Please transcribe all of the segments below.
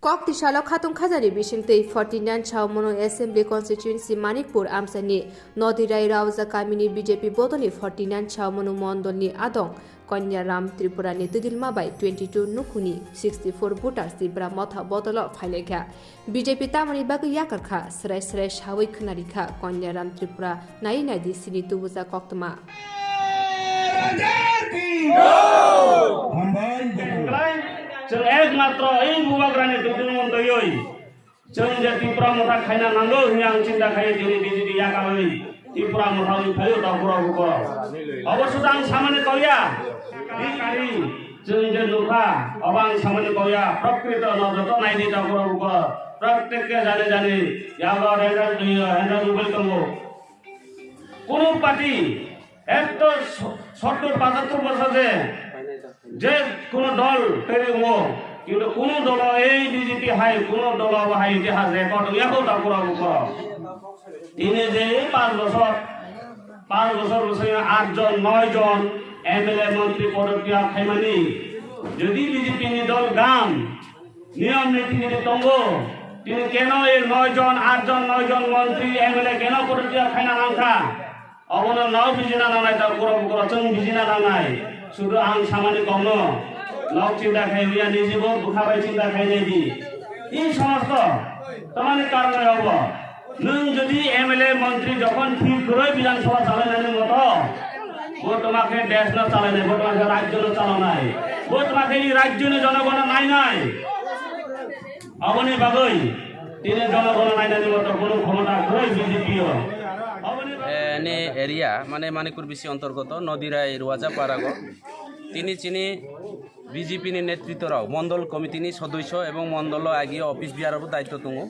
Kok ti shalok khatung khajani bishingtei 49 Chawmono Assembly Constituency Manikpur Amsani Nodirai Rauza Kamini BJP Bodoni 49 Chawmono Mondolni Adong Konyaram Tripura ni Tudilma by 22 Nukuni 64 voters di Bramotha Bodolo Phailekha BJP Tamani Bagu Yakarkha Srai Srai Shawi Knarikha Konyaram Tripura Naina di Sini Tubuza Koktama जों एकमात्र এই बुबाग्रानि दुदुल मन्दयै जों जे त्रिपुरा मथा खायना नांगौ हियां चिन्ता खायो जोंनि बिजेपि याकाबै त्रिपुरा मथानि फायो दावपुरा बुको अवश्य आं सामान्य कया बिकारि जों जे नुखा अबां सामान्य कया प्रकृत नजत नायनि दावपुरा बुको प्रत्येक जाने जाने यागा हेंडा मोबाइल कमो কোন পার্টি এত 70-75 বছর যে কোন দল তৈরি হবো কিন্তু কোন দল এই বিজেপি হাই কোন দল হাই ইতিহাস রেকর্ড ইয়াকো দাপুরা বুকো তিনি যে 5 বছর বছর 8 জন 9 জন এমএলএ মন্ত্রী পদটিয়া খাইমানি যদি বিজেপি নি দল গাম নিয়ম নীতি নীতি তঙ্গ তিনি কেন এই 9 জন 8 জন 9 জন মন্ত্রী এমএলএ কেন পদটিয়া খাইনা নাংখা অবন নাও বিজিনা নানাই দাপুরা বুকো চং বিজিনা নানাই শুধু আং সামান্য কম লক চিন্তা খাইবিয়া নিজেব বুখাবাই চিন্তা খাইনাইবি এই সমস্ত তোমার কারণে হব নং যদি এমএলএ মন্ত্রী যখন ঠিক করে বিধানসভা চালানোর মতো ও তোমাকে দেশ না চালায় নাই ও তোমাকে রাজ্য না চালানাই ও তোমাকে এই রাজ্য জনগণ নাই অবনি বাগৈ তিনি জনগণ নাই মতো কোনো ক্ষমতা করে বিজেপিও এনে এরিয়া মানে মানিকপুর বিসি অন্তর্গত নদীরাই রোয়াজা পারাগো তিনি চিনি বিজেপি নেতৃত্বরাও মন্ডল কমিটিনি সদস্য এবং মন্ডল আগিয়ে অফিস বিহারের দায়িত্ব তুঙ্গো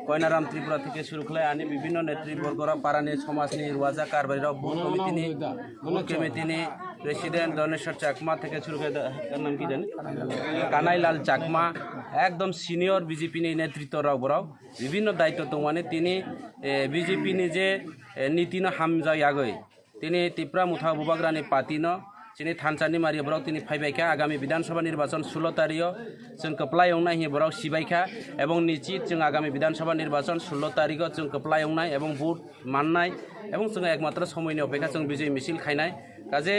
কয়নারাম ত্রিপুরা থেকে শুরু করে আনি বিভিন্ন নেতৃবর্গরা পারানি সমাজনি রোয়াজা কারবারিরাও বুথ কমিটিনি প্রেসিডেন্ট ধনেশ্বর চাকমা থেকে শুরু করে নাম কি জানি কানাইলাল চাকমা একদম সিনিয়র বিজেপি নেতৃত্বরাও বরাও বিভিন্ন দায়িত্ব তো মানে তিনি বিজেপি নিজে নীতিন হামজাই আগৈ তিনি ত্রিপুরা মুথা বুবাগ্রানি পাতিন তিনি থানচানি মারি বরাও তিনি ফাইবাইখা আগামী বিধানসভা নির্বাচন 16 তারিখ जों कपला एवनाय हि बराव सिबायखा এবং নিশ্চিত जों आगामी বিধানসভা নির্বাচন 16 তারিখ जों कपला एवनाय এবং ভোট মাননাय এবং जों একমাত্র সময়নি অপেক্ষা जों বিজয় মিছিল খাইনাय কাজে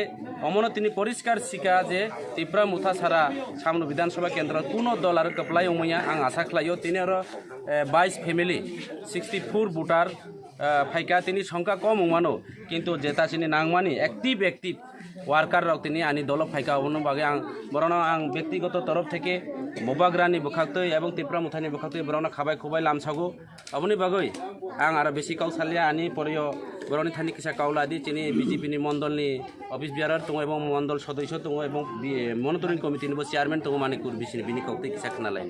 অমন তিনি পরিষ্কার শিকা যে ত্রিপুরা মুথা সারা সামনে বিধানসভা কেন্দ্র কোন দল আর कपला एवमाया आं आशा खालायो তিনি আর 22 ফ্যামিলি 64 ভোটার ফাইকা তিনি সংখ্যা কম উমানো কিন্তু যেটা চিনি নাংমানি অ্যাক্টিভ ওয়ার্কার রাও তিনি আনি দল ফাইকা অন্য বাগে আং বরণ আং ব্যক্তিগত তরফ থেকে মোবাগ্রানি বখাক্তই এবং ত্রিপুরা মুথানি বখাক্তই বরণ খাবাই খুবাই লামসাগো অবনি বাগৈ আং আর বেশি কাউসালিয়া আনি পরিয় বরণি থানি কিসা কাউলা দি চিনি বিজেপি নি মন্ডলনি অফিস বিহারের দङ এবং মন্ডল সদস্য দङ এবং মনিটরিং কমিটিনি চেয়ারম্যান দङ মানিকপুর বিসিনি বিনি কাউতে কিসা খানালাই